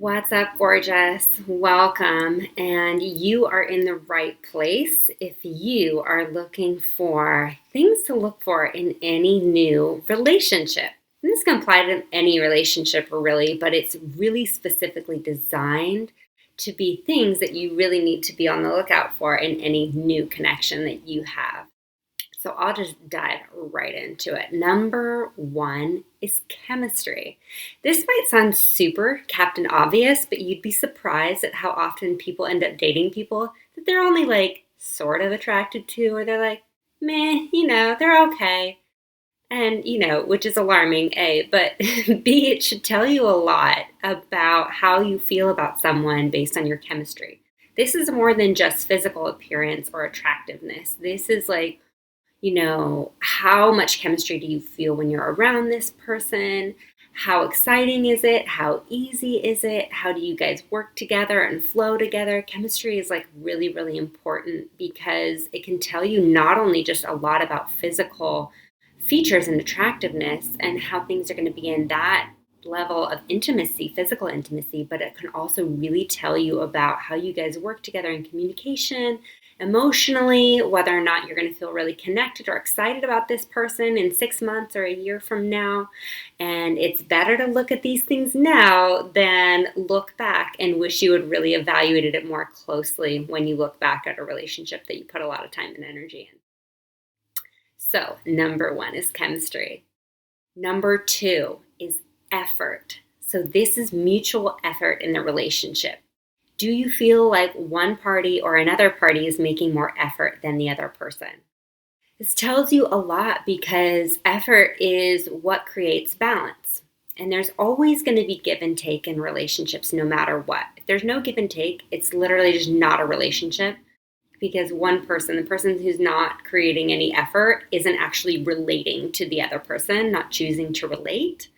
What's up, gorgeous? Welcome. And you are in the right place if you are looking for things to look for in any new relationship. And this can apply to any relationship, really, but it's really specifically designed to be things that you really need to be on the lookout for in any new connection that you have. So I'll just dive right into it. Number one is chemistry. This might sound super Captain Obvious, but you'd be surprised at how often people end up dating people that they're only like sort of attracted to, or they're like, meh, they're okay. And, which is alarming, A, but B, it should tell you a lot about how you feel about someone based on your chemistry. This is more than just physical appearance or attractiveness. This is like, how much chemistry do you feel when you're around this person? How exciting is it? How easy is it? How do you guys work together and flow together? Chemistry is like really, really important because it can tell you not only just a lot about physical features and attractiveness and how things are going to be in that level of intimacy, physical intimacy, but it can also really tell you about how you guys work together in communication, emotionally, whether or not you're going to feel really connected or excited about this person in 6 months or a year from now. And it's better to look at these things now than look back and wish you had really evaluated it more closely when you look back at a relationship that you put a lot of time and energy in. So, number one is chemistry. Number two is effort. So this is mutual effort in the relationship. Do you feel like one party or another party is making more effort than the other person? This tells you a lot because effort is what creates balance. And there's always going to be give and take in relationships no matter what. If there's no give and take, it's literally just not a relationship because one person, the person who's not creating any effort, isn't actually relating to the other person, not choosing to relate.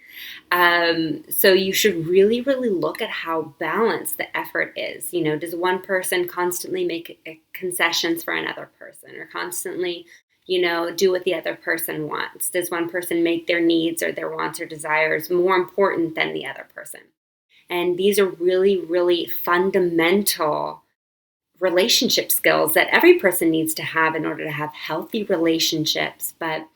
So you should really, really look at how balanced the effort is. Does one person constantly make concessions for another person or constantly, do what the other person wants? Does one person make their needs or their wants or desires more important than the other person? And these are really, really fundamental relationship skills that every person needs to have in order to have healthy relationships. But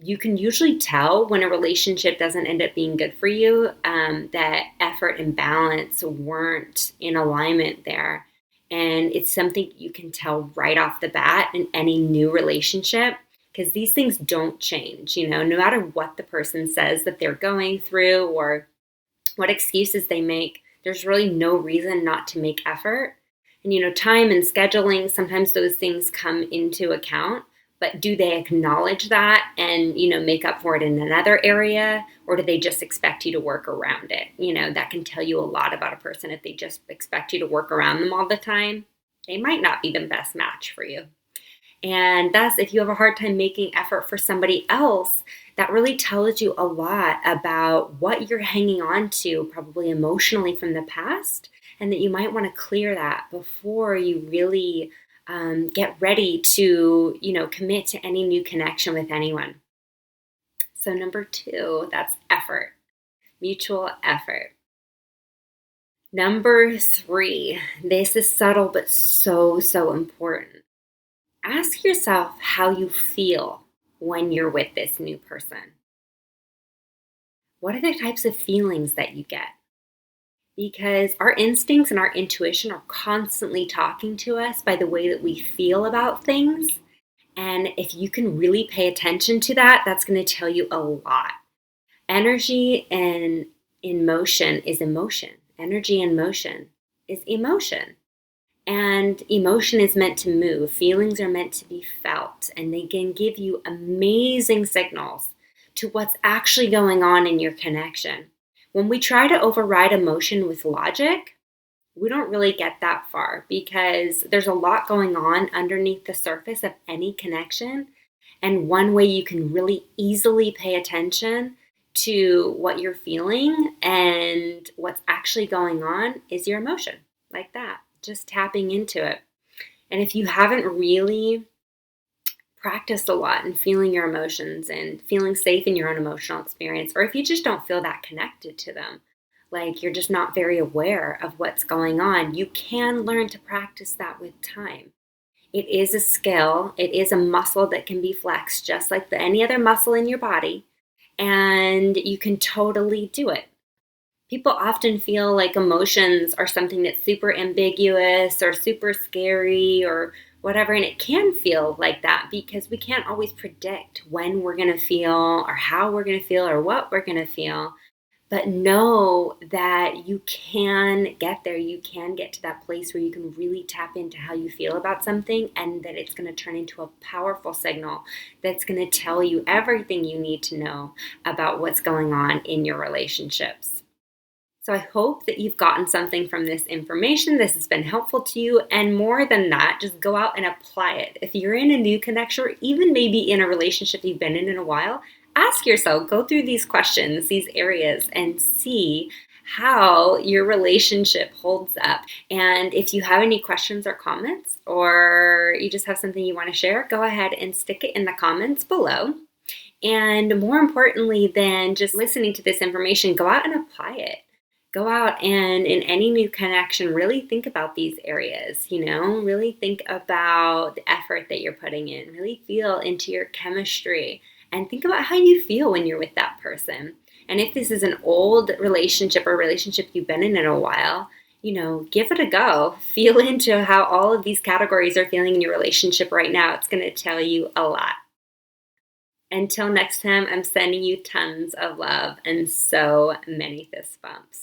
you can usually tell when a relationship doesn't end up being good for you, that effort and balance weren't in alignment there. And it's something you can tell right off the bat in any new relationship because these things don't change, no matter what the person says that they're going through or what excuses they make, there's really no reason not to make effort. And, time and scheduling, sometimes those things come into account. But do they acknowledge that and, make up for it in another area? Or do they just expect you to work around it? That can tell you a lot about a person. If they just expect you to work around them all the time, they might not be the best match for you. And thus, if you have a hard time making effort for somebody else, that really tells you a lot about what you're hanging on to, probably emotionally from the past, and that you might want to clear that before you really get ready to, commit to any new connection with anyone. So number two, that's effort, mutual effort. Number three, this is subtle but so, so important. Ask yourself how you feel when you're with this new person. What are the types of feelings that you get? Because our instincts and our intuition are constantly talking to us by the way that we feel about things. And if you can really pay attention to that, that's going to tell you a lot. Energy and in motion is emotion. Energy in motion is emotion. And emotion is meant to move. Feelings are meant to be felt. And they can give you amazing signals to what's actually going on in your connection. When we try to override emotion with logic, we don't really get that far because there's a lot going on underneath the surface of any connection. And one way you can really easily pay attention to what you're feeling and what's actually going on is your emotion, like that, just tapping into it. And if you haven't really practiced a lot in feeling your emotions and feeling safe in your own emotional experience, or if you just don't feel that connected to them, like you're just not very aware of what's going on. You can learn to practice that with time. It is a skill, it is a muscle that can be flexed just like any other muscle in your body, and you can totally do it. People often feel like emotions are something that's super ambiguous or super scary or whatever, and it can feel like that because we can't always predict when we're going to feel or how we're going to feel or what we're going to feel. But know that you can get there. You can get to that place where you can really tap into how you feel about something, and that it's going to turn into a powerful signal that's going to tell you everything you need to know about what's going on in your relationships. So I hope that you've gotten something from this information. This has been helpful to you. And more than that, just go out and apply it. If you're in a new connection, or even maybe in a relationship you've been in a while, ask yourself, go through these questions, these areas, and see how your relationship holds up. And if you have any questions or comments, or you just have something you want to share, go ahead and stick it in the comments below. And more importantly than just listening to this information, go out and apply it. Go out and in any new connection, really think about these areas, really think about the effort that you're putting in, really feel into your chemistry and think about how you feel when you're with that person. And if this is an old relationship or relationship you've been in a while, give it a go. Feel into how all of these categories are feeling in your relationship right now. It's going to tell you a lot. Until next time, I'm sending you tons of love and so many fist bumps.